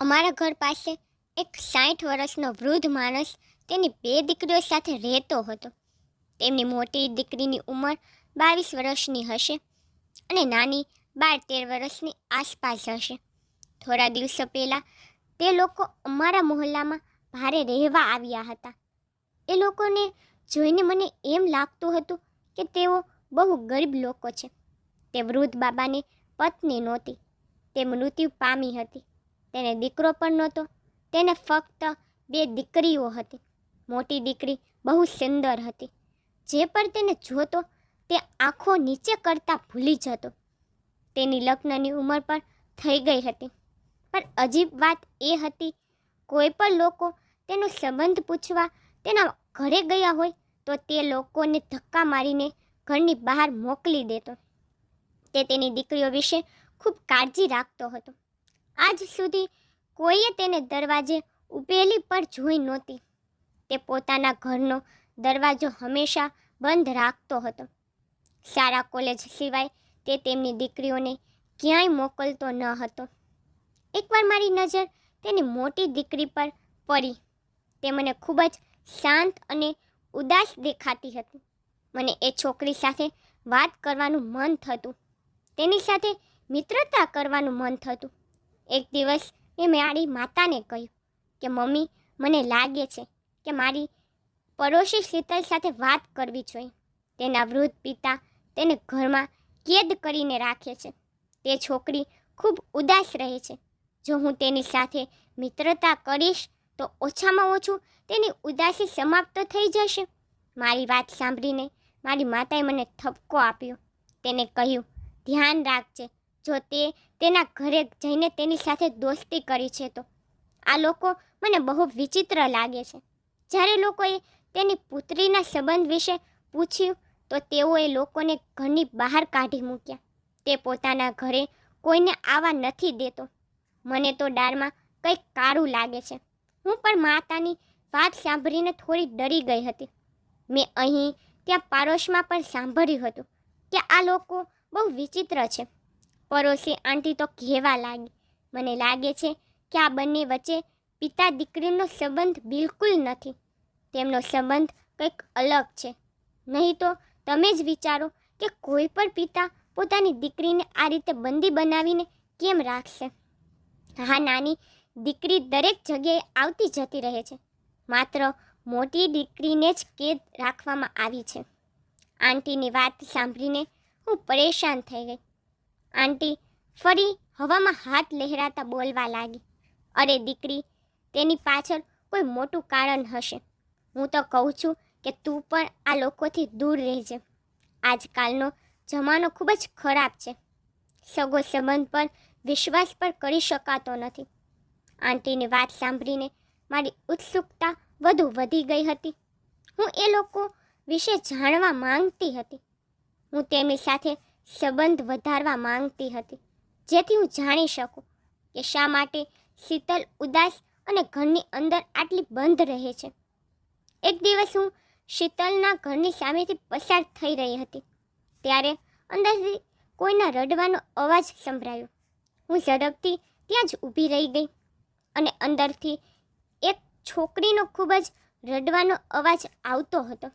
અમારા ઘર પાસે એક 60 વર્ષનો વૃદ્ધ માણસ તેની 2 દીકરીઓ સાથે રહેતો હતો. તેમની મોટી દીકરીની ઉંમર 22 વર્ષની હશે અને નાની 12-13 વર્ષની આસપાસ હશે. થોડા દિવસો પહેલાં તે લોકો અમારા મોહલ્લામાં ભારે રહેવા આવ્યા હતા. એ લોકોને જોઈને મને એમ લાગતું હતું કે તેઓ બહુ ગરીબ લોકો છે. તે વૃદ્ધ બાબાની પત્ની નહોતી. તે મૃત્યુ પામી હતી. તેને દીકરો પણ નહોતો. તેને ફક્ત 2 દીકરીઓ હતી. મોટી દીકરી બહુ સુંદર હતી. જે પણ તેને જોતો તે આંખો નીચે કરતા ભૂલી જતો. તેની લગ્નની ઉંમર પણ થઈ ગઈ હતી. પણ અજીબ વાત એ હતી, કોઈ પણ લોકો તેનો સંબંધ પૂછવા તેના ઘરે ગયા હોય તો તે લોકોને ધક્કા મારીને ઘરની બહાર મોકલી દેતો. તે તેની દીકરીઓ વિશે ખૂબ કાળજી રાખતો હતો. આજ સુધી કોઈએ તેને દરવાજે ઊભેલી પણ જોઈ નહોતી. તે પોતાના ઘરનો દરવાજો હંમેશા બંધ રાખતો હતો. શાળા કોલેજ સિવાય તે તેમની દીકરીઓને ક્યાંય મોકલતો ન હતો. એકવાર મારી નજર તેની મોટી દીકરી પર પડી. તે મને ખૂબ જ શાંત અને ઉદાસ દેખાતી હતી. મને એ છોકરી સાથે વાત કરવાનું મન થતું. તેની સાથે મિત્રતા કરવાનું મન થતું. એક દિવસ મેં મારી માતાને કહ્યું કે મમ્મી, મને લાગે છે કે મારી પડોશી શીતલ સાથે વાત કરવી જોઈએ. તેના વૃદ્ધ પિતા તેને ઘરમાં કેદ કરીને રાખે છે. તે છોકરી ખૂબ ઉદાસ રહે છે. જો હું તેની સાથે મિત્રતા કરીશ તો ઓછામાં ઓછું તેની ઉદાસી સમાપ્ત થઈ જશે. મારી વાત સાંભળીને મારી માતાએ મને ઠપકો આપ્યો. તેને કહ્યું, ધ્યાન રાખજે, જો તે તેના ઘરે જઈને તેની સાથે દોસ્તી કરી છે તો. આ લોકો મને બહુ વિચિત્ર લાગે છે. જ્યારે લોકોએ તેની પુત્રીના સંબંધ વિશે પૂછ્યું તો તેઓએ લોકોને ઘરની બહાર કાઢી મૂક્યા. તે પોતાના ઘરે કોઈને આવવા નથી દેતો. મને તો દારમાં કંઈક કાળું લાગે છે. હું પણ માતાની વાત સાંભળીને થોડી ડરી ગઈ હતી. મેં અહીં ત્યાં પાડોશમાં પણ સાંભળ્યું હતું કે આ લોકો બહુ વિચિત્ર છે. પડોશી આંટી તો કહેવા લાગી, મને લાગે છે કે આ બંને વચ્ચે પિતા દીકરીનો સંબંધ બિલકુલ નથી. તેમનો સંબંધ કંઈક અલગ છે. નહીં તો તમે જ વિચારો કે કોઈ પણ પિતા પોતાની દીકરીને આ રીતે બંદી બનાવીને કેમ રાખશે. હા, નાની દીકરી દરેક જગ્યાએ આવતી જતી રહે છે. માત્ર મોટી દીકરીને જ કેદ રાખવામાં આવી છે. આંટીની વાત સાંભળીને હું પરેશાન થઈ ગઈ. આંટી ફરી હવામાં હાથ લહેરાતા બોલવા લાગી, અરે દીકરી, તેની પાછળ કોઈ મોટું કારણ હશે. હું તો કહું છું કે તું પણ આ લોકોથી દૂર રહેજે. આજકાલનો જમાનો ખૂબ જ ખરાબ છે. સગો સંબંધ પર વિશ્વાસ પણ કરી શકાતો નથી. આંટીની વાત સાંભળીને મારી ઉત્સુકતા વધુ વધી ગઈ હતી. હું એ લોકો વિશે જાણવા માંગતી હતી. હું તેમની સાથે સંબંધ વધારવા માંગતી હતી, જેથી હું જાણી શકું કે શા માટે શીતલ ઉદાસ અને ઘરની અંદર આટલી બંધ રહે છે. એક દિવસ હું શીતલના ઘરની સામેથી પસાર થઈ રહી હતી. ત્યારે અંદરથી કોઈના રડવાનો અવાજ સંભળાયો. હું ઝડપથી ત્યાં જ ઊભી રહી ગઈ અને અંદરથી એક છોકરીનો ખૂબ જ રડવાનો અવાજ આવતો હતો.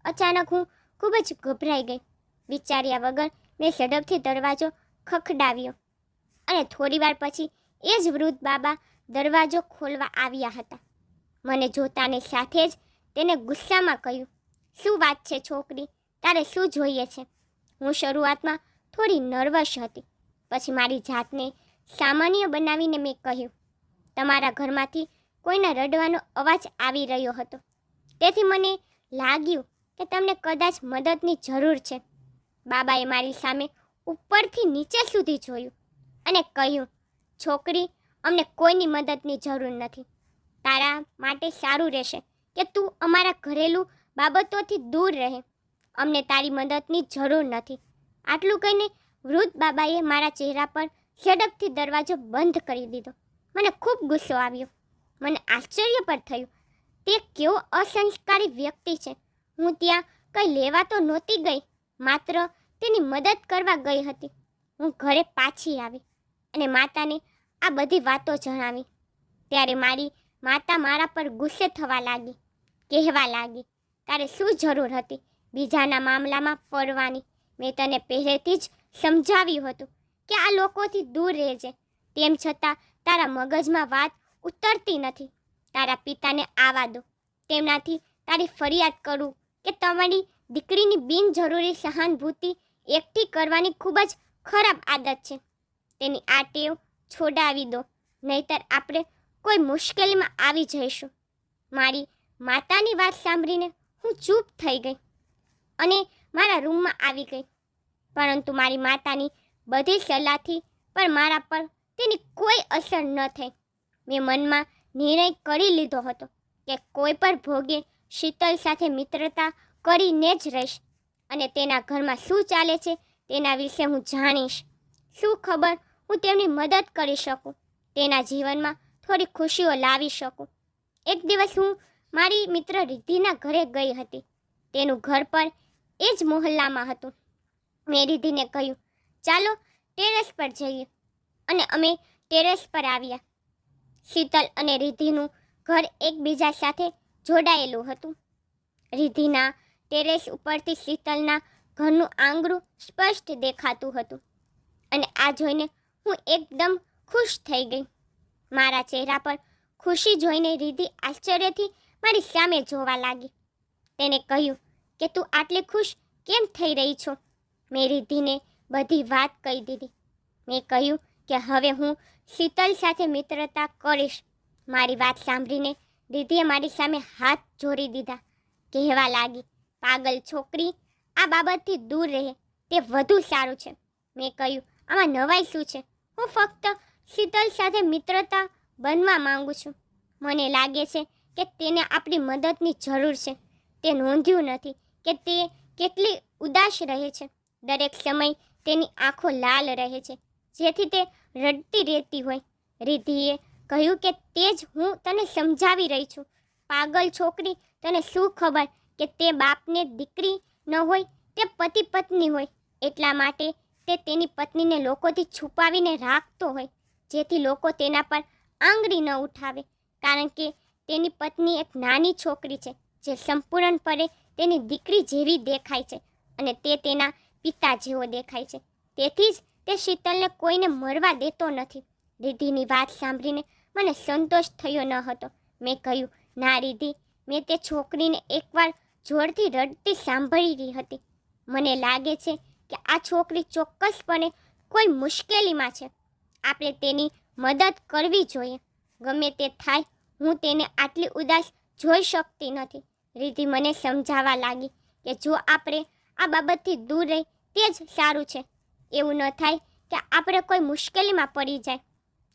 અચાનક હું ખૂબ જ ગભરાઈ ગઈ. વિચાર્યા વગર મેં ઝડપથી દરવાજો ખખડાવ્યો અને થોડીવાર પછી એ જ વૃદ્ધ બાબા દરવાજો ખોલવા આવ્યા હતા. મને જોતાની સાથે જ તેને ગુસ્સામાં કહ્યું, શું વાત છે છોકરી, તારે શું જોઈએ છે? હું શરૂઆતમાં થોડી નર્વસ હતી. પછી મારી જાતને સામાન્ય બનાવીને મેં કહ્યું, તમારા ઘરમાંથી કોઈના રડવાનો અવાજ આવી રહ્યો હતો. તેથી મને લાગ્યું કે તમને કદાચ મદદની જરૂર છે. બાબાએ મારી સામે ઉપરથી નીચે સુધી જોયું અને કહ્યું, છોકરી, અમને કોઈની મદદની જરૂર નથી. તારા માટે સારું રહેશે કે તું અમારા ઘરેલું બાબતોથી દૂર રહે. અમને તારી મદદની જરૂર નથી. આટલું કહીને વૃદ્ધ બાબાએ મારા ચહેરા પર ઝડપથી દરવાજો બંધ કરી દીધો. મને ખૂબ ગુસ્સો આવ્યો. મને આશ્ચર્ય પણ થયું. તે કેવો અસંસ્કારી વ્યક્તિ છે. હું ત્યાં કંઈ લેવા તો નહોતી ગઈ, માત્ર તેની મદદ કરવા ગઈ હતી. હું ઘરે પાછી આવી અને માતાને આ બધી વાતો જણાવી. ત્યારે મારી માતા મારા પર ગુસ્સે થવા લાગી, કહેવા લાગી, તારે શું જરૂર હતી બીજાના મામલામાં પડવાની? મેં તને પહેલેથી જ સમજાવ્યું હતું કે આ લોકોથી દૂર રહેજે, તેમ છતાં તારા મગજમાં વાત ઉતરતી નથી. તારા પિતાને આવવા દો, તેમનાથી તારી ફરિયાદ કરું કે તમારી દીકરીની બિનજરૂરી સહાનુભૂતિ એકઠી કરવાની ખૂબ જ ખરાબ આદત છે. તેની આ ટેવ છોડાવી દો, નહીતર આપણે કોઈ મુશ્કેલીમાં આવી જઈશું. મારી માતાની વાત સાંભળીને હું ચૂપ થઈ ગઈ અને મારા રૂમમાં આવી ગઈ. પરંતુ મારી માતાની બધી સલાહથી પણ મારા પર તેની કોઈ અસર ન થઈ. મેં મનમાં નિર્ણય કરી લીધો હતો કે કોઈ પણ ભોગે શીતલ સાથે મિત્રતા કરીને જ રહીશ અને તેના ઘરમાં શું ચાલે છે તેના વિશે હું જાણીશ. શું ખબર હું તેમની મદદ કરી શકું, તેના જીવનમાં થોડી ખુશીઓ લાવી શકું. એક દિવસ હું મારી મિત્ર રિદ્ધિના ઘરે ગઈ હતી. તેનું ઘર પર એ જ મોહલ્લામાં હતું. મેં રિદ્ધિને કહ્યું, ચાલો ટેરેસ પર જઈએ, અને અમે ટેરેસ પર આવ્યા. શીતલ અને રિદ્ધિનું ઘર એકબીજા સાથે જોડાયેલું હતું. રિદ્ધિના ટેરેસ ઉપરથી શીતલના ઘરનું આંગણું સ્પષ્ટ દેખાતું હતું અને આ જોઈને હું એકદમ ખુશ થઈ ગઈ. મારા ચહેરા પર ખુશી જોઈને રિદ્ધિ આશ્ચર્યથી મારી સામે જોવા લાગી. તેને કહ્યું કે તું આટલી ખુશ કેમ થઈ રહી છો? મેં રિદ્ધિને બધી વાત કહી દીધી. મેં કહ્યું કે હવે હું શીતલ સાથે મિત્રતા કરીશ. મારી વાત સાંભળીને રિદ્ધિએ મારી સામે હાથ જોડી દીધા, કહેવા લાગી, પાગલ છોકરી, આ બાબતથી દૂર રહે તે વધુ સારું છે. મેં કહ્યું, આમાં નવાઈ શું છે? હું ફક્ત શીતલ સાથે મિત્રતા બનવા માંગુ છું. મને લાગે છે કે તેને આપણી મદદની જરૂર છે. તે નોંધ્યું નથી કે તે કેટલી ઉદાસ રહે છે. દરેક સમય તેની આંખો લાલ રહે છે, જેથી તે રડતી રહેતી હોય. રિદ્ધિએ કહ્યું કે તે જ હું તને સમજાવી રહી છું. પાગલ છોકરી, તને શું ખબર કે તે બાપને દીકરી ન હોય, તે પતિ પત્ની હોય. એટલા માટે તે તેની પત્નીને લોકોથી છુપાવીને રાખતો હોય, જેથી લોકો તેના પર આંગળી ન ઉઠાવે. કારણ કે તેની પત્ની એક નાની છોકરી છે જે સંપૂર્ણપણે તેની દીકરી જેવી દેખાય છે અને તે તેના પિતા જેવો દેખાય છે. તેથી જ તે શીતલને કોઈને મળવા દેતો નથી. રિદ્ધિની વાત સાંભળીને મને સંતોષ થયો ન હતો. મેં કહ્યું, ના રિદ્ધિ, મેં તે છોકરીને એકવાર જોરથી રડતી સાંભળી રહી હતી. મને લાગે છે કે આ છોકરી ચોક્કસપણે કોઈ મુશ્કેલીમાં છે. આપણે તેની મદદ કરવી જોઈએ. ગમે તે થાય, હું તેને આટલી ઉદાસ જોઈ શકતી નથી. રિદ્ધિ મને સમજાવવા લાગી કે જો આપણે આ બાબતથી દૂર રહી તે જ સારું છે. એવું ન થાય કે આપણે કોઈ મુશ્કેલીમાં પડી જાય.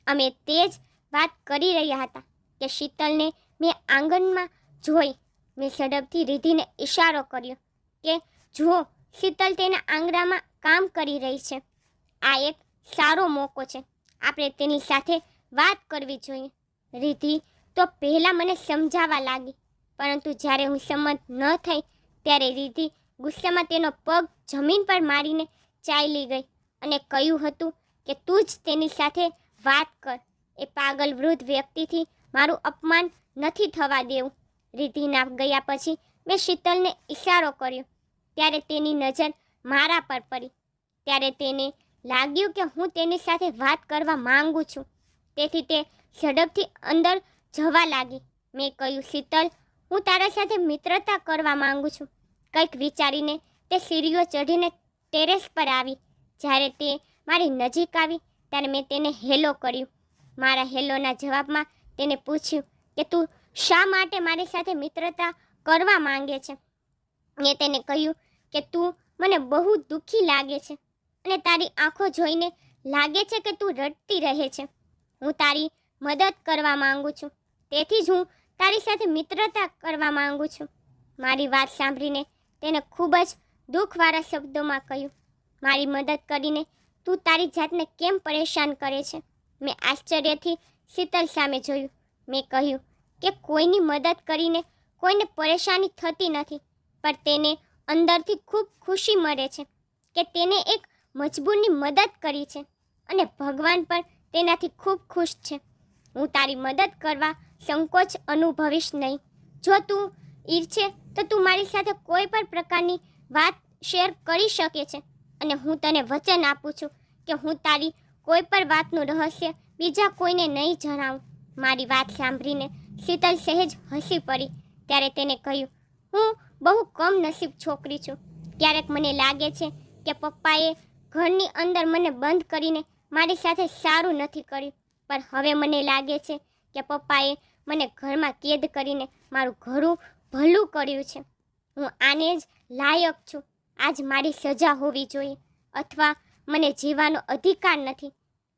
અમે તે જ વાત કરી રહ્યા હતા કે શીતલને મેં આંગણમાં જોઈ. મેં ઝડપથી રિદ્ધિને ઇશારો કર્યો કે જુઓ, શીતલ તેના આંગણામાં કામ કરી રહી છે. આ એક સારો મોકો છે. આપણે તેની સાથે વાત કરવી જોઈએ. રિદ્ધિ તો પહેલાં મને સમજાવવા લાગી, પરંતુ જ્યારે હું સંમત ન થઈ ત્યારે રિદ્ધિ ગુસ્સામાં તેનો પગ જમીન પર મારીને ચાલી ગઈ અને કહ્યું હતું કે તું જ તેની સાથે વાત કર. એ પાગલ વૃદ્ધ વ્યક્તિથી મારું અપમાન નથી થવા દેવું. રિદ્ધિના ગયા પછી મેં શીતલને ઇશારો કર્યો, ત્યારે તેની નજર મારા પર પડી. ત્યારે તેને લાગ્યું કે હું તેની સાથે વાત કરવા માંગુ છું, તેથી તે ઝડપથી અંદર જવા લાગી. મેં કહ્યું, શીતલ, હું તારા સાથે મિત્રતા કરવા માંગુ છું. કંઈક વિચારીને તે સીડીઓ ચઢીને ટેરેસ પર આવી. જ્યારે તે મારી નજીક આવી ત્યારે મેં તેને હેલો કર્યું. મારા હેલોના જવાબમાં તેને પૂછ્યું કે તું શા માટે મારી સાથે મિત્રતા કરવા માંગે છે. મેં તેને કહ્યું કે તું મને બહુ દુઃખી લાગે છે અને તારી આંખો જોઈને લાગે છે કે તું રડતી રહે છે. હું તારી મદદ કરવા માંગુ છું, તેથી જ હું તારી સાથે મિત્રતા કરવા માંગુ છું. મારી વાત સાંભળીને તેને ખૂબ જ દુઃખવાળા શબ્દોમાં કહ્યું, મારી મદદ કરીને તું તારી જાતને કેમ પરેશાન કરે છે? મેં આશ્ચર્યથી શીતલ સામે જોયું. મેં કહ્યું કે કોઈની મદદ કરીને કોઈને પરેશાની થતી નથી, પણ તેને અંદરથી ખૂબ ખુશી મળે છે કે તેને એક મજબૂરની મદદ કરી છે અને ભગવાન પણ તેનાથી ખૂબ ખુશ છે. હું તારી મદદ કરવા સંકોચ અનુભવીશ નહીં. જો તું ઈચ્છે તો તું મારી સાથે કોઈ પણ પ્રકારની વાત શેર કરી શકે છે અને હું તને વચન આપું છું કે હું તારી કોઈ પણ વાતનું રહસ્ય બીજા કોઈને નહીં જણાવું. મારી વાત સાંભળીને શીતલ સહેજ હસી પડી. ત્યારે તેને કહ્યું, હું બહુ કમનસીબ છોકરી છું. ક્યારેક મને લાગે છે કે પપ્પાએ ઘરની અંદર મને બંધ કરીને મારી સાથે સારું નથી કર્યું, પણ હવે મને લાગે છે કે પપ્પાએ મને ઘરમાં કેદ કરીને મારું ઘણું ભલું કર્યું છે. હું આને જ લાયક છું. આજ મારી સજા હોવી જોઈએ, અથવા મને જીવવાનો અધિકાર નથી,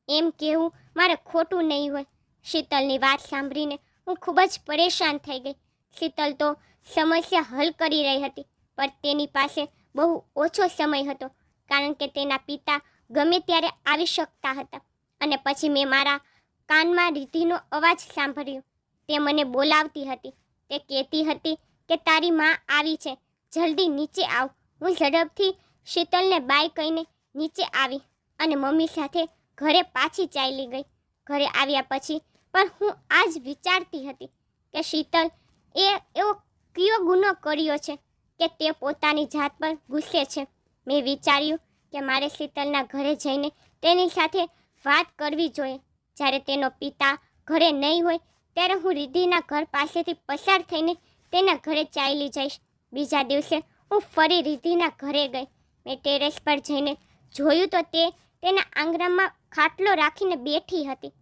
એમ કહેવું મારે ખોટું નહીં હોય. શીતલની વાત સાંભળીને હું ખૂબ જ પરેશાન થઈ ગઈ. શીતલ તો સમસ્યા હલ કરી રહી હતી, પણ તેની પાસે બહુ ઓછો સમય હતો, કારણ કે તેના પિતા ગમે ત્યારે આવી શકતા હતા. અને પછી મેં મારા કાનમાં રિદ્ધિનો અવાજ સાંભળ્યો. તે મને બોલાવતી હતી. તે કહેતી હતી કે તારી માં આવી છે, જલ્દી નીચે આવ. હું ઝડપથી શીતલને બાય કહીને નીચે આવી અને મમ્મી સાથે ઘરે પાછી ચાલી ગઈ. ઘરે આવ્યા પછી પણ હું આ જ વિચારતી હતી કે શીતલ એવો કયો ગુનો કર્યો છે કે તે પોતાની જાત પર ગુસ્સે છે. મેં વિચાર્યું કે મારે શીતલના ઘરે જઈને તેની સાથે વાત કરવી જોઈએ. જ્યારે તેનો પિતા ઘરે નહીં હોય ત્યારે હું રિદ્ધિના ઘર પાસેથી પસાર થઈને તેના ઘરે ચાલી જઈશ. બીજા દિવસે હું ફરી રિદ્ધિના ઘરે ગઈ. મેં ટેરેસ પર જઈને જોયું તો તે તેના આંગણામાં ખાટલો રાખીને બેઠી હતી.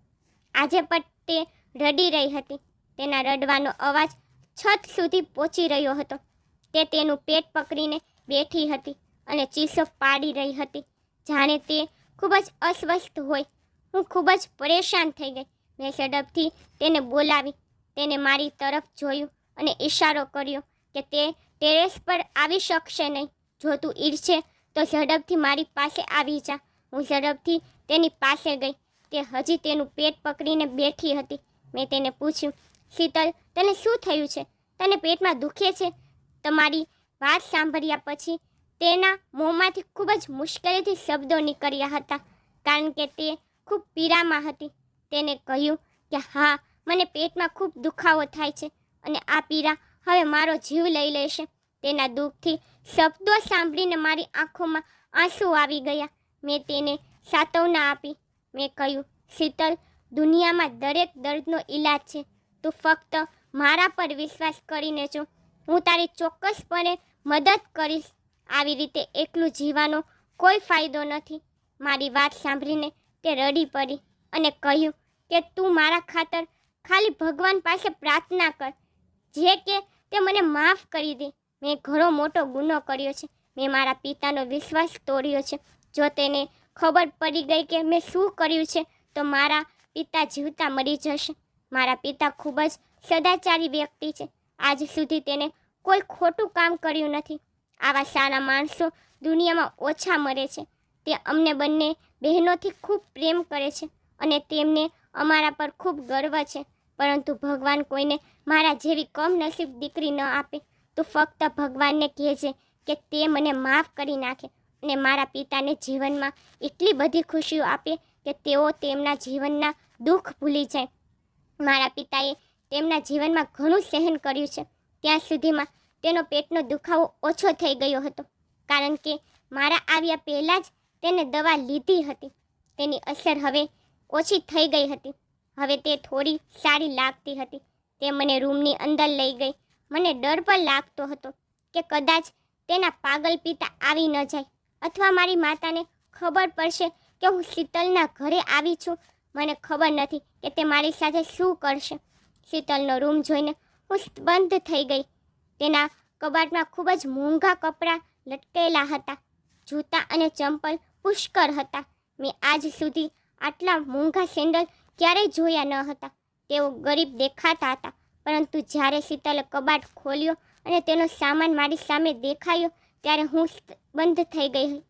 આજે પણ તે રડી રહી હતી. તેના રડવાનો અવાજ છત સુધી પહોંચી રહ્યો હતો. તે તેનું પેટ પકડીને બેઠી હતી અને ચીસો પાડી રહી હતી, જાણે તે ખૂબ જ અસ્વસ્થ હોય. હું ખૂબ જ પરેશાન થઈ ગઈ. મેં ઝડપથી તેને બોલાવી. તેને મારી તરફ જોયું અને ઇશારો કર્યો કે તે ટેરેસ પર આવી શકશે નહીં. જો તું ઈચ્છે તો ઝડપથી મારી પાસે આવી જા. હું ઝડપથી તેની પાસે ગઈ. તે હજી તેનું પેટ પકડીને બેઠી હતી. મેં તેને પૂછ્યું, શીતલ, તને શું થયું છે? તને પેટમાં દુખે છે? તમારી વાત સાંભળ્યા પછી તેના મોંમાંથી ખૂબ જ મુશ્કેલીથી શબ્દો નીકળ્યા હતા, કારણ કે તે ખૂબ પીડામાં હતી. તેને કહ્યું કે હા, મને પેટમાં ખૂબ દુખાવો થાય છે અને આ પીડા હવે મારો જીવ લઈ લેશે. તેના દુઃખથી શબ્દો સાંભળીને મારી આંખોમાં આંસુ આવી ગયા. મેં તેને સાંત્વના આપી. મેં કહ્યું, શીતલ, દુનિયામાં દરેક દર્દનો ઈલાજ છે. તું ફક્ત મારા પર વિશ્વાસ કરીને જો, હું તારી ચોક્કસપણે મદદ કરીશ. આવી રીતે એકલું જીવવાનો કોઈ ફાયદો નથી. મારી વાત સાંભળીને તે રડી પડી અને કહ્યું કે તું મારા ખાતર ખાલી ભગવાન પાસે પ્રાર્થના કર, જે કે તે મને માફ કરી દે. મેં ઘણો મોટો ગુનો કર્યો છે. મેં મારા પિતાનો વિશ્વાસ તોડ્યો છે. જો તેને ખબર પડી ગઈ કે મેં શું કર્યું છે તો મારા પિતા જીવતા મરી જશે. મારા પિતા ખૂબ જ સદાચારી વ્યક્તિ છે. આજ સુધી તેને કોઈ ખોટું કામ કર્યું નથી. આવા સારા માણસો દુનિયામાં ઓછા મળે છે. તે અમને બંને બહેનોથી ખૂબ પ્રેમ કરે છે અને તેમને અમારા પર ખૂબ ગર્વ છે. પરંતુ ભગવાન કોઈને મારા જેવી કમનસીબ દીકરી ન આપે. તું ફક્ત ભગવાનને કહેજે કે તે મને માફ કરી નાખે અને મારા પિતાને જીવનમાં એટલી બધી ખુશીઓ આપે કે તેઓ તેમના જીવનના દુઃખ ભૂલી જાય. મારા પિતાએ તેમના જીવનમાં ઘણું સહન કર્યું છે. ત્યાં સુધીમાં તેનો પેટનો દુખાવો ઓછો થઈ ગયો હતો, કારણ કે મારા આવ્યા પહેલાં જ તેને દવા લીધી હતી. તેની અસર હવે ઓછી થઈ ગઈ હતી. હવે તે થોડી સારી લાગતી હતી. તે મને રૂમની અંદર લઈ ગઈ. મને ડર પણ લાગતો હતો કે કદાચ તેના પાગલ પિતા આવી ન જાય, અથવા મારી માતાને ખબર પડશે કે હું શીતલના ઘરે આવી છું. મને ખબર નથી કે તે મારી સાથે શું કરશે. શીતલનો રૂમ જોઈને હું સ્તબ્ધ થઈ ગઈ. તેના કબાટમાં ખૂબ જ મોંઘા કપડાં લટકેલા હતા. જૂતા અને ચંપલ પુષ્કળ હતા. મેં આજ સુધી આટલા મોંઘા સેન્ડલ ક્યારેય જોયા ન હતા. તેઓ ગરીબ દેખાતા હતા, પરંતુ જ્યારે શીતલે કબાટ ખોલ્યો અને તેનો સામાન મારી સામે દેખાયો ત્યારે હું બંધ થઈ ગઈ.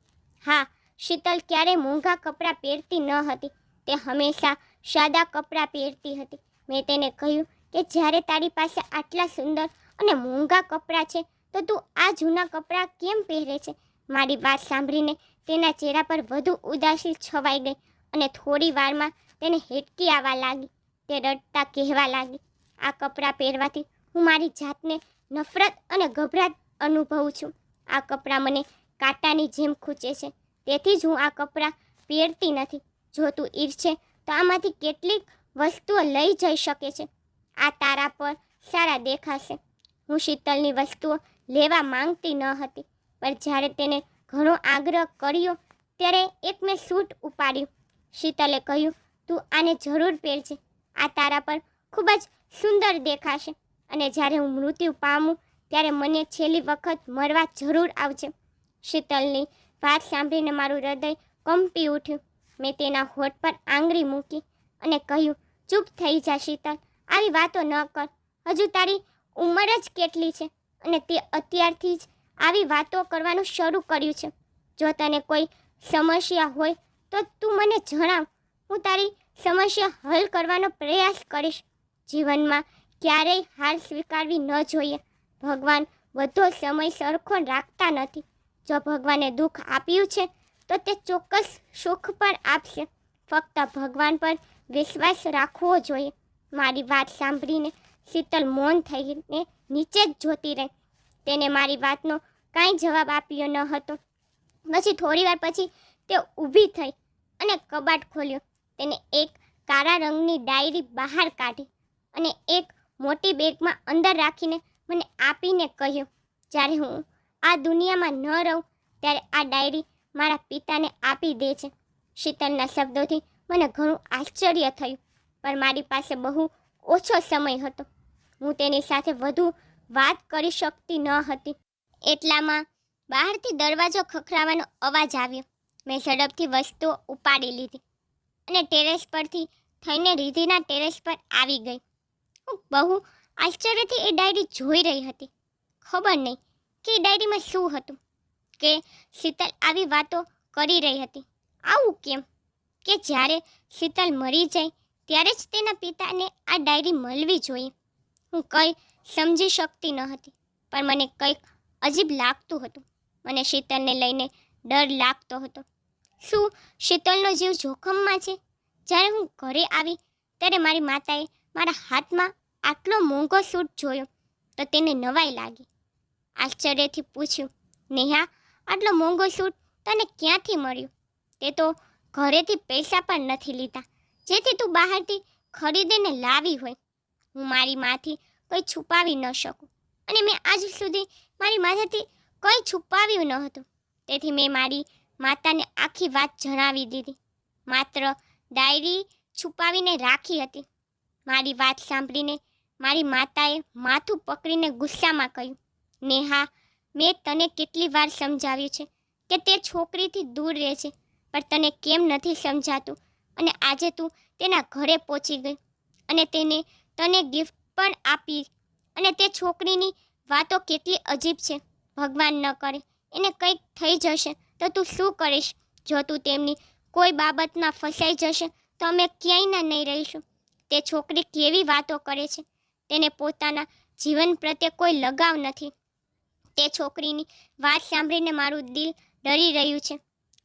હા, શીતલ ક્યારેય મોંઘા કપડાં પહેરતી ન હતી. તે હંમેશા સાદા કપડાં પહેરતી હતી. મેં તેને કહ્યું કે જ્યારે તારી પાસે આટલા સુંદર અને મોંઘા કપડાં છે તો તું આ જૂના કપડાં કેમ પહેરે છે? મારી વાત સાંભળીને તેના ચહેરા પર વધુ ઉદાસી છવાઈ ગઈ અને થોડી વારમાં તેને હેડકી આવવા લાગી. તે રડતા કહેવા લાગી, આ કપડાં પહેરવાથી હું મારી જાતને નફરત અને ગભરાટ અનુભવું છું. આ કપડાં મને કાંટાની જેમ ખૂંચે છે. તેથી જ હું આ કપડાં પહેરતી નથી. જો તું ઈચ્છે તો આમાંથી કેટલીક વસ્તુઓ લઈ જઈ શકે છે. આ તારા પર સારા દેખાશે. હું શીતલની વસ્તુઓ લેવા માંગતી ન હતી, પણ જ્યારે તેને ઘણો આગ્રહ કર્યો ત્યારે એક મેં સૂટ ઉપાડ્યું. શીતલે કહ્યું, તું આને જરૂર પહેરજે. આ તારા પર ખૂબ જ સુંદર દેખાશે અને જ્યારે હું મૃત્યુ પામું ત્યારે મને છેલ્લી વખત મળવા જરૂર આવજે. શીતલની વાત સાંભળીને મારું હૃદય કંપી ઉઠ્યું. મેં તેના હોઠ પર આંગળી મૂકી અને કહ્યું, ચૂપ થઈ જા શીતલ, આવી વાતો ન કર. હજુ તારી ઉંમર જ કેટલી છે અને તે અત્યારથી જ આવી વાતો કરવાનું શરૂ કર્યું છે. જો તને કોઈ સમસ્યા હોય તો તું મને જણાવ. હું તારી સમસ્યા હલ કરવાનો પ્રયાસ કરીશ. જીવનમાં ક્યારેય હાર સ્વીકારવી ન જોઈએ. ભગવાન બધો સમય સરખો રાખતા નથી. જો ભગવાને દુઃખ આપ્યું છે તો તે ચોક્કસ સુખ પણ આપશે. ફક્ત ભગવાન પર વિશ્વાસ રાખવો જોઈએ. મારી વાત સાંભળીને શીતલ મૌન થઈને નીચે જ જોતી રહી. તેને મારી વાતનો કાંઈ જવાબ આપ્યો ન હતો. પછી થોડીવાર પછી તે ઊભી થઈ અને કબાટ ખોલ્યો. તેને એક કાળા રંગની ડાયરી બહાર કાઢી અને એક મોટી બેગમાં અંદર રાખીને મને આપીને કહ્યું, જ્યારે હું આ દુનિયામાં ન રહું ત્યારે આ ડાયરી મારા પિતાને આપી દે છે. શીતલના શબ્દોથી મને ઘણું આશ્ચર્ય થયું, પણ મારી પાસે બહુ ઓછો સમય હતો. હું તેની સાથે વધુ વાત કરી શકતી ન હતી. એટલામાં બહારથી દરવાજો ખખડાવવાનો અવાજ આવ્યો. મેં ઝડપથી વસ્તુઓ ઉપાડી લીધી અને ટેરેસ પરથી થઈને રિધિના ટેરેસ પર આવી ગઈ. હું બહુ આશ્ચર્યથી એ ડાયરી જોઈ રહી હતી. ખબર નહીં કે એ ડાયરીમાં શું હતું કે શીતલ આવી વાતો કરી રહી હતી. આવું કેમ કે જ્યારે શીતલ મરી જાય ત્યારે જ તેના પિતાને આ ડાયરી મળવી જોઈએ. હું કંઈ સમજી શકતી ન હતી, પણ મને કંઈક અજીબ લાગતું હતું. મને શીતલને લઈને ડર લાગતો હતો. શું શીતલનો જીવ જોખમમાં છે? જ્યારે હું ઘરે આવી ત્યારે મારી માતાએ મારા હાથમાં આટલો મોંઘો સૂટ જોયો તો તેને નવાઈ લાગી. આશ્ચર્યથી પૂછ્યું, નેહા, આટલો મોંઘો સૂટ તને ક્યાંથી મળ્યો? તે તો ઘરેથી પૈસા પણ નથી લીધા જેથી તું બહારથી ખરીદીને લાવી હોય. હું મારી માથી કંઈ છુપાવી ન શકું અને મેં આજ સુધી મારી માથેથી કંઈ છુપાવ્યું ન હતું. તેથી મેં મારી માતાને આખી વાત જણાવી દીધી. માત્ર ડાયરી છુપાવીને રાખી હતી. મારી વાત સાંભળીને મારી માતાએ માથું પકડીને ગુસ્સામાં કહ્યું, નેહા, મેં તને કેટલી વાર સમજાવ્યું છે કે તે છોકરીથી દૂર રહે છે, પણ તને કેમ નથી સમજાતું? અને આજે તું તેના ઘરે પહોંચી ગઈ અને તને ગિફ્ટ પણ આપી. અને તે છોકરીની વાતો કેટલી અજીબ છે. ભગવાન ન કરે એને કંઈક થઈ જશે તો તું શું કરીશ? જો તું તેમની કોઈ બાબતમાં ફસાઈ જશે તો અમે ક્યાંય નહીં રહીશું. તે છોકરી કેવી વાતો કરે છે. તેને પોતાના જીવન પ્રત્યે કોઈ લગાવ નથી. તે છોકરીની વાત સાંભળીને મારું દિલ ડરી રહ્યું છે.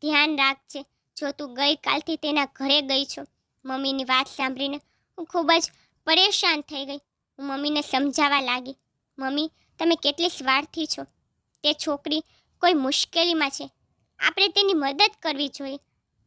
ધ્યાન રાખજે જો તું ગઈકાલથી તેના ઘરે ગઈ છો. મમ્મીની વાત સાંભળીને હું ખૂબ જ પરેશાન થઈ ગઈ. હું મમ્મીને સમજાવવા લાગી, મમ્મી, તમે કેટલી સ્વાર્થી છો. તે છોકરી કોઈ મુશ્કેલીમાં છે. આપણે તેની મદદ કરવી જોઈએ.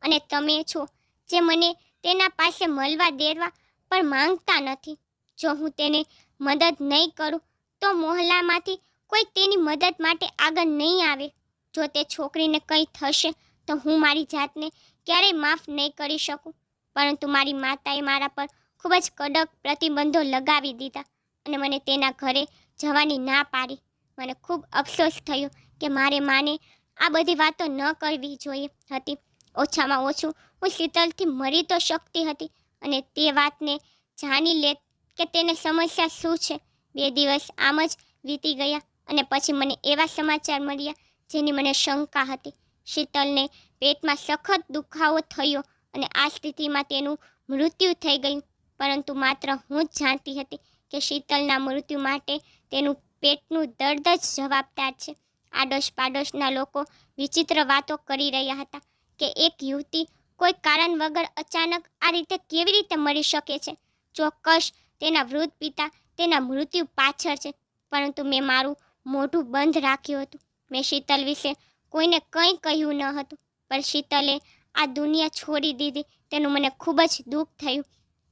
અને તમે છો જે મને તેના પાસે મળવા દેવા પણ માંગતા નથી. જો હું તેને મદદ નહીં કરું તો મોહલ્લામાંથી કોઈ તેની મદદ માટે આગળ નહીં આવે. જો તે છોકરીને કંઈ થશે તો હું મારી જાતને ક્યારેય માફ નહીં કરી શકું. પરંતુ મારી માતાએ મારા પર ખૂબ જ કડક પ્રતિબંધો લગાવી દીધા અને મને તેના ઘરે જવાની ના પાડી. મને ખૂબ અફસોસ થયો કે મારે માને આ બધી વાતો ન કરવી જોઈએ હતી. ઓછામાં ઓછું હું શીતલથી મરી તો શકતી હતી અને તે વાતને જાણી લેત કે તેને સમસ્યા શું છે. 2 દિવસ આમ જ વીતી ગયા અને પછી મને એવા સમાચાર મળ્યા જેની મને શંકા હતી. શીતલને પેટમાં સખત દુખાવો થયો અને આ સ્થિતિમાં તેનું મૃત્યુ થઈ ગયું. પરંતુ માત્ર હું જ જાણતી હતી કે શીતલના મૃત્યુ માટે તેનું પેટનું દર્દ જ જવાબદાર છે. આડોશ પાડોશના લોકો વિચિત્ર વાતો કરી રહ્યા હતા કે એક યુવતી કોઈ કારણ વગર અચાનક આ રીતે કેવી રીતે મરી શકે છે. ચોક્કસ તેના વૃદ્ધ પિતા તેના મૃત્યુ પાછળ છે, પરંતુ મેં મારું મોઢું બંધ રાખ્યું હતું. મેં શીતલ વિશે કોઈને કંઈ કહ્યું ન હતું. પણ શીતલે આ દુનિયા છોડી દીધી તેનું મને ખૂબ જ દુઃખ થયું.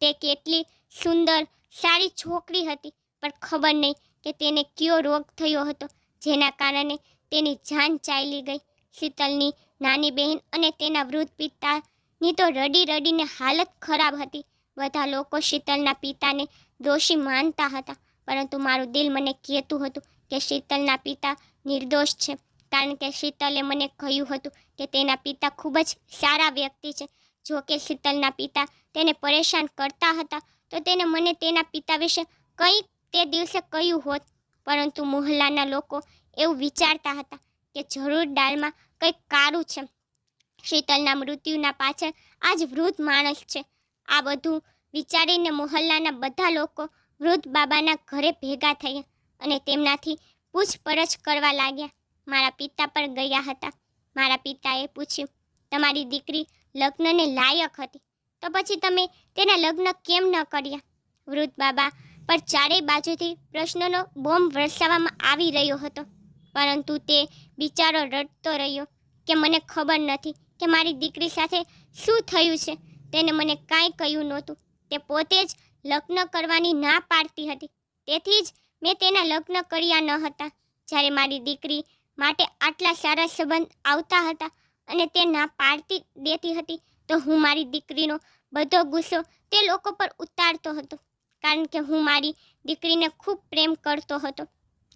તે કેટલી સુંદર સારી છોકરી હતી, પણ ખબર નહીં કે તેને કયો રોગ થયો હતો જેના કારણે તેની જાન ચાલી ગઈ. શીતલની નાની બહેન અને તેના વૃદ્ધ પિતાની તો રડી રડીને હાલત ખરાબ હતી. બધા લોકો શીતલના પિતાને દોષી માનતા હતા, પરંતુ મારું દિલ મને કહેતું હતું કે શીતલના પિતા નિર્દોષ છે, કારણ કે શીતલે મને કહ્યું હતું કે તેના પિતા ખૂબ જ સારા વ્યક્તિ છે. જો કે શીતલના પિતા તેને પરેશાન કરતા હતા તો તેને મને તેના પિતા વિશે કંઈ તે દિવસે કહ્યું હોત, પરંતુ મોહલ્લાના લોકો એવું વિચારતા હતા કે જરૂર દાળમાં કંઈક કાળું છે. શીતલના મૃત્યુના પાછળ આ જ વૃદ્ધ માણસ છે. આ બધું વિચારીને મોહલ્લાના બધા લોકો વૃદ્ધ બાબાના ઘરે ભેગા થયા અને તેમનાથી પૂછપરછ કરવા લાગ્યા. મારા પિતા પર ગયા હતા. મારા પિતાએ પૂછ્યું, તમારી દીકરી લગ્નને લાયક હતી, તો પછી તમે તેના લગ્ન કેમ ન કર્યા? વૃદ્ધ બાબા પર ચારેય બાજુથી પ્રશ્નોનો બોમ્બ વરસાવવામાં આવી રહ્યો હતો, પરંતુ તે બિચારો રડતો રહ્યો કે મને ખબર નથી કે મારી દીકરી સાથે શું થયું છે. તેને મને કાંઈ કહ્યું નહોતું. તે પોતે જ લગ્ન કરવાની ના પાડતી હતી, તેથી જ મેં તેના લગ્ન કર્યા ન હતા. જ્યારે મારી દીકરી માટે આટલા સારા સંબંધ આવતા હતા અને તે ના પાડતી દેતી હતી, તો હું મારી દીકરીનો બધો ગુસ્સો તે લોકો પર ઉતારતો હતો, કારણ કે હું મારી દીકરીને ખૂબ પ્રેમ કરતો હતો.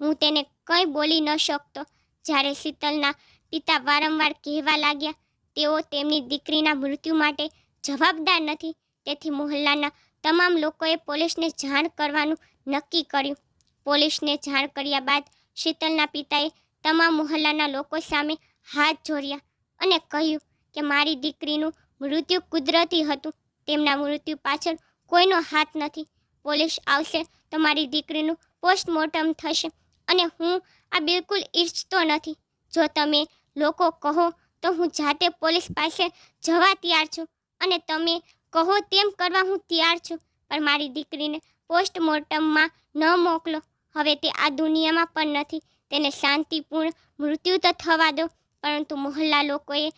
હું તેને કંઈ બોલી ન શકતો. જ્યારે શીતલના પિતા વારંવાર કહેવા લાગ્યા, તેઓ તેમની દીકરીના મૃત્યુ માટે જવાબદાર નથી, તેથી મોહલ્લાના તમામ લોકોએ પોલીસને જાણ કરવાનું નક્કી કર્યું. પોલીસને જાણ કર્યા બાદ શીતલના પિતાએ તમામ મોહલ્લાના લોકો સામે હાથ જોડ્યા અને કહ્યું કે મારી દીકરીનું મૃત્યુ કુદરતી હતું. તેમના મૃત્યુ પાછળ કોઈનો હાથ નથી. પોલીસ આવશે તો મારી દીકરીનું પોસ્ટમોર્ટમ થશે, અને હું આ બિલકુલ ઈચ્છતો નથી. જો તમે લોકો કહો તો હું જાતે પોલીસ પાસે જવા તૈયાર છું, અને તમે કહો તેમ કરવા હું તૈયાર છું, પણ મારી દીકરીને પોસ્ટમોર્ટમમાં ન મોકલો. હવે તે આ દુનિયામાં પણ નથી. તેને શાંતિપૂર્ણ મૃત્યુ તો થવા દો. પરંતુ મોહલ્લા લોકોએ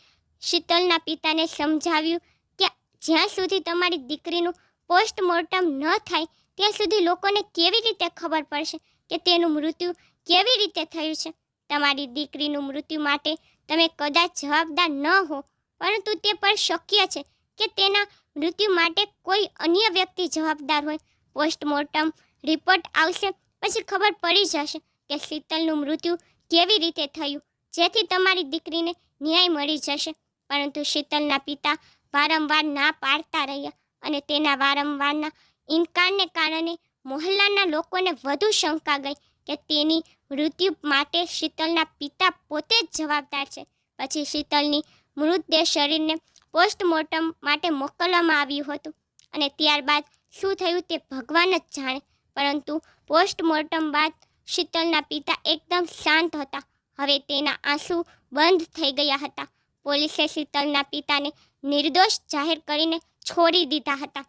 શીતલના પિતાને સમજાવ્યું કે જ્યાં સુધી તમારી દીકરીનું પોસ્ટમોર્ટમ ન થાય ત્યાં સુધી લોકોને કેવી રીતે ખબર પડશે કે તેનું મૃત્યુ કેવી રીતે થયું છે. તમારી દીકરીનું મૃત્યુ માટે તમે કદાચ જવાબદાર ન હો, પરંતુ તે પણ શક્ય છે કે તેના મૃત્યુ માટે કોઈ અન્ય વ્યક્તિ જવાબદાર હોય. પોસ્ટમોર્ટમ રિપોર્ટ આવશે પછી ખબર પડી જશે કે શીતલનું મૃત્યુ કેવી રીતે થયું, જેથી તમારી દીકરીને ન્યાય મળી જશે. પરંતુ શીતલના પિતા વારંવાર ના પાડતા રહ્યા, અને તેના વારંવારના ઇનકારને કારણે મોહલ્લાના લોકોને વધુ શંકા ગઈ કે તેની મૃત્યુ માટે શીતલના પિતા પોતે જ જવાબદાર છે. પછી શીતલની મૃતદેહ શરીરને પોસ્ટમોર્ટમ માટે મોકલવામાં આવ્યું હતું, અને ત્યારબાદ શું થયું તે ભગવાન જ જાણે. પરંતુ પોસ્ટમોર્ટમ બાદ શીતલના પિતા એકદમ શાંત હતા. હવે તેના આંસુ બંધ થઈ ગયા હતા. પોલીસે શીતલના પિતાને નિર્દોષ જાહેર કરીને છોડી દીધા હતા.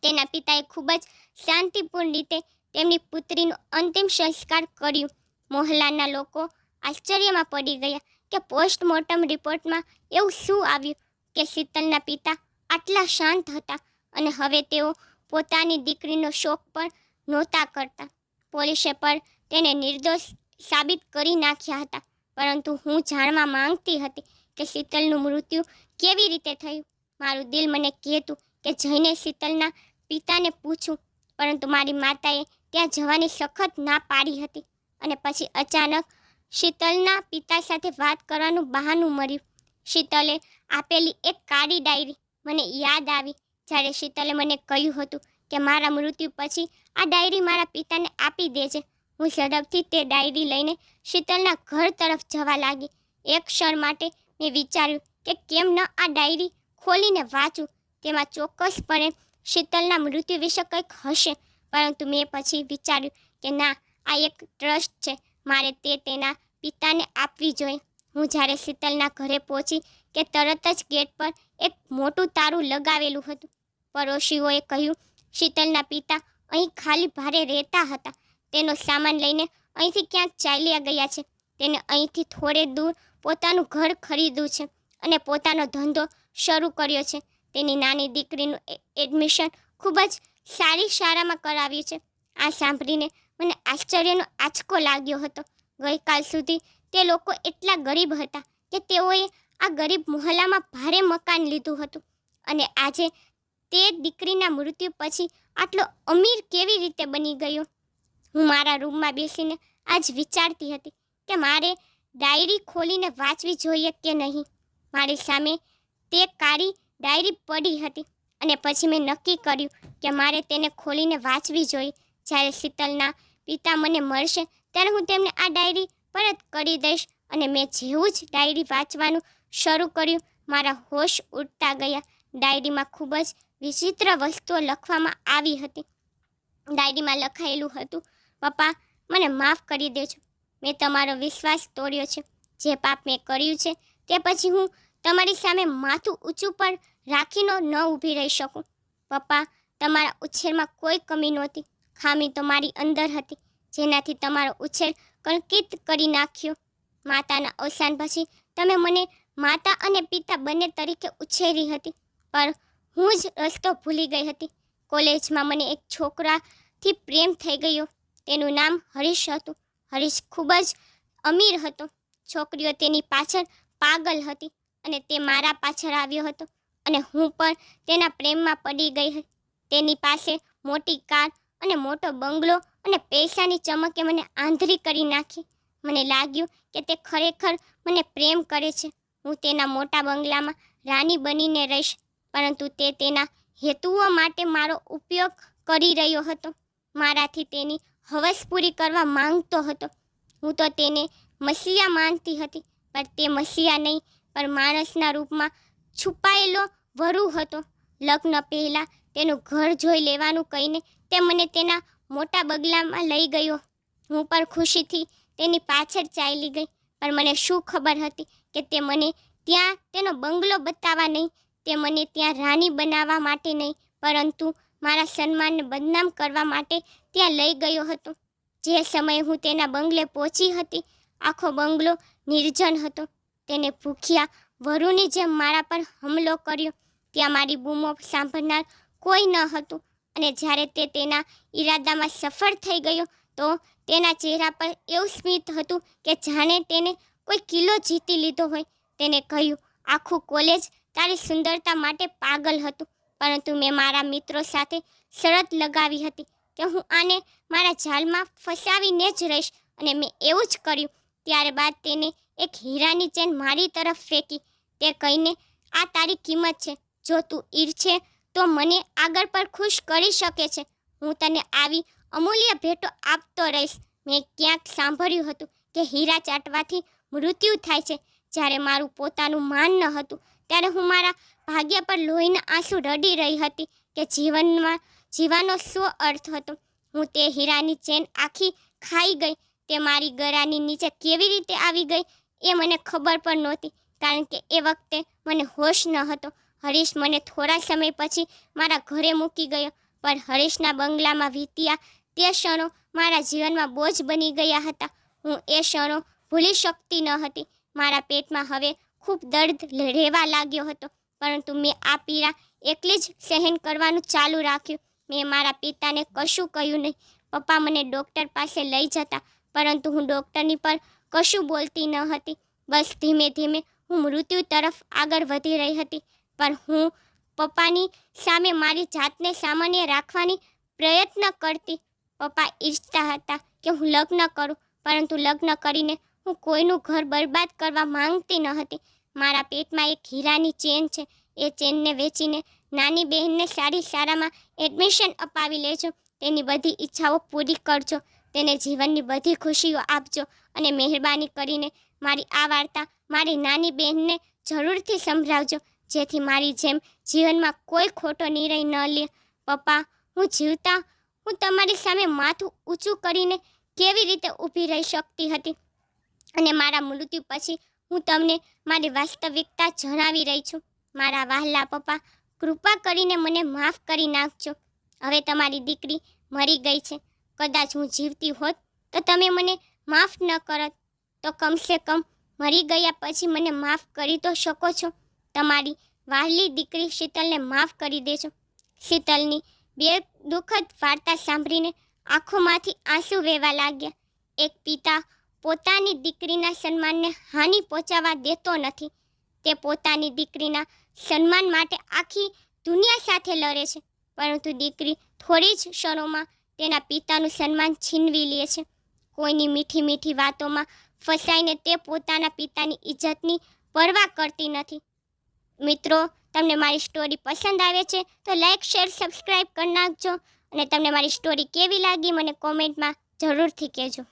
તેના પિતાએ ખૂબ જ શાંતિપૂર્ણ રીતે તેમની પુત્રીનું અંતિમ સંસ્કાર કર્યું. મોહલ્લાના લોકો આશ્ચર્યમાં પડી ગયા કે પોસ્ટમોર્ટમ રિપોર્ટમાં એવું શું આવ્યું કે શીતલના પિતા આટલા શાંત હતા, અને હવે તેઓ પોતાની દીકરીનો શોક પણ નહોતા કરતા. પોલીસે પણ તેને નિર્દોષ સાબિત કરી નાખ્યા હતા. પરંતુ હું જાણવા માંગતી હતી કે શીતલનું મૃત્યુ કેવી રીતે થયું. મારું દિલ મને કહેતું કે જઈને શીતલના પિતાને પૂછું, પરંતુ મારી માતાએ ત્યાં જવાની સખત ના પાડી હતી. અને પછી અચાનક શીતલના પિતા સાથે વાત કરવાનું બહાનું મળ્યું. શીતલે આપેલી એક કાળી ડાયરી મને યાદ આવી. જ્યારે શીતલે મને કહ્યું હતું કે મારા મૃત્યુ પછી આ ડાયરી મારા પિતાને આપી દેજે, હું ઝડપથી તે ડાયરી લઈને શીતલના ઘર તરફ જવા લાગી. એક ક્ષણ માટે મેં વિચાર્યું કે કેમ ન આ ડાયરી ખોલીને વાંચું. તેમાં ચોક્કસપણે શીતલના મૃત્યુ વિશે કંઈક હશે, પરંતુ મેં પછી વિચાર્યું કે ના, આ એક ટ્રસ્ટ છે, મારે તે તેના પિતાને આપવી જોઈએ. હું જ્યારે શીતલના ઘરે પહોંચી કે તરત જ ગેટ પર એક મોટું તારું લગાવેલું હતું. પડોશીઓએ કહ્યું શીતલના પિતા અહીં ખાલી ભારે રહેતા હતા. તેનો સામાન લઈને અહીંથી ક્યાંક ચાલ્યા ગયા છે. તેને અહીંથી થોડે દૂર પોતાનું ઘર ખરીદ્યું છે અને પોતાનો ધંધો શરૂ કર્યો છે. તેની નાની દીકરીનું એડમિશન ખૂબ જ સારી શાળામાં કરાવ્યું છે. આ સાંભળીને મને આશ્ચર્યનો આંચકો લાગ્યો હતો. ગઈકાલ સુધી તે લોકો એટલા ગરીબ હતા કે તેઓએ આ ગરીબ મહોલ્લામાં ભારે મકાન લીધું હતું અને આજે તે દીકરીના મૃત્યુ પછી આટલો અમીર કેવી રીતે બની ગયો. હું મારા રૂમમાં બેસીને આજ વિચારતી હતી કે મારે ડાયરી ખોલીને વાંચવી જોઈએ કે નહીં. મારી સામે તે કાળી ડાયરી પડી હતી અને પછી મેં નક્કી કર્યું કે મારે તેને ખોલીને વાંચવી જોઈએ. જ્યારે શીતલના પિતા મને મળશે ત્યારે હું તેમને આ ડાયરી પરત કરી દઈશ. અને મેં જેવું જ ડાયરી વાંચવાનું શરૂ કર્યું, મારા હોશ ઉડતા ગયા. ડાયરીમાં ખૂબ જ વિચિત્ર વસ્તુઓ લખવામાં આવી હતી. ડાયરીમાં લખાયેલું હતું, પપ્પા, મને માફ કરી દેજો. મેં તમારો વિશ્વાસ તોડ્યો છે. જે પાપ મેં કર્યું છે તે પછી હું તમારી સામે માથું ઊંચું પર રાખીને ન ઊભી રહી શકું. પપ્પા, તમારા ઉછેરમાં કોઈ કમી નહોતી. ખામી તો મારી અંદર હતી, જેનાથી તમારો ઉછેર કલંકિત કરી નાખ્યો. માતાના અવસાન પછી તમે મને માતા અને પિતા બંને તરીકે ઉછેરી હતી, પર હું જ રસ્તો ભૂલી ગઈ હતી. કોલેજમાં મને એક છોકરાથી પ્રેમ થઈ ગયો. તેનું નામ હરીશ હતું. હરીશ ખૂબ જ અમીર હતો. છોકરીઓ તેની પાછળ પાગલ હતી અને તે મારા પાછળ આવ્યો હતો અને હું પણ તેના પ્રેમમાં પડી ગઈ હતી. તેની પાસે મોટી કાર અને મોટો બંગલો અને પૈસાની ચમકે મને આંધળી કરી નાખી. મને લાગ્યું કે તે ખરેખર મને પ્રેમ કરે છે. હું તેના મોટા બંગલામાં રાણી બનીને રહીશ, પરંતુ તે તેના હેતુઓ માટે મારો ઉપયોગ કરી રહ્યો હતો. મારાથી તેની હવસ પૂરી કરવા માંગતો હતો. હું તો તેને મસીહા માનતી હતી, પણ તે મસીહા નહીં, પણ માણસના રૂપમાં છુપાયેલો વરુ હતો. લગ્ન પહેલાં તેનું ઘર જોઈ લેવાનું કહીને તે મને તેના મોટા બંગલામાં લઈ ગયો. હું પણ ખુશીથી તેની પાછળ ચાલી ગઈ, પણ મને શું ખબર હતી કે તે મને ત્યાં તેનો બંગલો બતાવવા નહીં, તે મને ત્યાં રાણી બનાવવા માટે નહીં, પરંતુ મારા સન્માનને બદનામ કરવા માટે ત્યાં લઈ ગયો હતો. જે સમયે હું તેના બંગલે પહોંચી હતી, આખો બંગલો નિર્જન હતો. તેને ભૂખ્યા વરુની જેમ મારા પર હુમલો કર્યો. ત્યાં મારી બૂમો સાંભળનાર કોઈ ન હતું અને જ્યારે તે તેના ઈરાદામાં સફળ થઈ ગયો તો તેના ચહેરા પર એવું સ્મિત હતું કે જાણે તેને કોઈ કિલ્લો જીતી લીધો હોય. તેને કહ્યું, આખું કોલેજ તારી સુંદરતા માટે પાગલ હતું, પરંતુ મેં મારા મિત્રો સાથે શરત લગાવી હતી કે હું આને મારા જાળમાં ફસાવીને જ રહીશ, અને મેં એવું જ કર્યું. ત્યારબાદ તેને એક હીરાની ચેન મારી તરફ ફેંકી, તે કહીને, આ તારી કિંમત છે. જો તું ઈચ્છે તો મને આગળ પર ખુશ કરી શકે છે. હું તને આવી અમૂલ્ય ભેટો આપતો રહીશ. મેં ક્યાંક સાંભળ્યું હતું કે હીરા ચાટવાથી મૃત્યુ થાય છે. જ્યારે મારું પોતાનું માન ન હતું ત્યારે હું મારા ભાગ્ય પર લોહીના આંસુ રડી રહી હતી કે જીવનમાં જીવાનો શું અર્થ હતો. હું તે હીરાની ચેન આખી ખાઈ ગઈ. તે મારી ગળાની નીચે કેવી રીતે આવી ગઈ એ મને ખબર પણ નહોતી, કારણ કે એ વખતે મને હોશ ન હતો. હરીશ મને થોડા સમય પછી મારા ઘરે મૂકી ગયો, પણ હરીશના બંગલામાં વીત્યા તે ક્ષણો મારા જીવનમાં બોજ બની ગયા હતા. હું એ ક્ષણો ભૂલી શકતી ન હતી. મારા પેટમાં હવે ખૂબ દર્દ રહેવા લાગ્યો હતો, પરંતુ મેં આ પીડા એકલી જ સહન કરવાનું ચાલુ રાખ્યું. મેં મારા પિતાને કશું કહ્યું નહીં. પપ્પા મને ડૉક્ટર પાસે લઈ જતા, પરંતુ હું ડૉક્ટરની પર કશું બોલતી ન હતી. બસ ધીમે ધીમે હું મૃત્યુ તરફ આગળ વધી રહી હતી. પણ હું પપ્પાની સામે મારી જાતને સામાન્ય રાખવાની પ્રયત્ન કરતી. પપ્પા ઈચ્છતા હતા કે હું લગ્ન કરું, પરંતુ લગ્ન કરીને હું કોઈનું ઘર બરબાદ કરવા માંગતી ન હતી. મારા પેટમાં એક હીરાની ચેન છે. એ ચેનને વેચીને નાની બહેનને સારી શાળામાં એડમિશન અપાવી લેજો. તેની બધી ઈચ્છાઓ પૂરી કરજો. તેને જીવનની બધી ખુશીઓ આપજો અને મહેરબાની કરીને મારી આ વાર્તા મારી નાની બહેનને જરૂરથી સંભળાવજો, જેથી મારી જેમ જીવનમાં કોઈ ખોટો નિર્ણય ન લે. પપ્પા, હું જીવતા હું તમારી સામે માથું ઊંચું કરીને કેવી રીતે ઊભી રહી શકતી હતી, અને મારા મૃત્યુ પછી હું તમને મારી વાસ્તવિકતા જણાવી રહી છું. મારા વહાલા પપ્પા, કૃપા કરીને મને માફ કરી નાખજો. હવે તમારી દીકરી મરી ગઈ છે. કદાચ હું જીવતી હોત તો તમે મને માફ ન કરત, તો કમસે કમ મરી ગયા પછી મને માફ કરી તો શકો છો. તમારી વહાલી દીકરી શીતલને માફ કરી દેજો. શીતલની બે દુઃખદ વાર્તા સાંભળીને આંખોમાંથી આંસુ વહેવા લાગ્યા. એક પિતા પોતાની દીકરીના સન્માનને હાનિ પહોંચાડવા દેતો નથી. તે પોતાની દીકરીના સન્માન માટે આખી દુનિયા સાથે લડે છે, પરંતુ દીકરી થોડી જ ક્ષણોમાં તેના પિતાનું સન્માન છીનવી લે છે. કોઈની મીઠી મીઠી વાતોમાં ફસાઈને તે પોતાના પિતાની ઇજ્જતની પરવા કરતી નથી. મિત્રો, તમને મારી સ્ટોરી પસંદ આવે છે તો લાઈક, શેર, સબસ્ક્રાઈબ કરી નાખજો. અને તમને મારી સ્ટોરી કેવી લાગી મને કોમેન્ટમાં જરૂરથી કહેજો.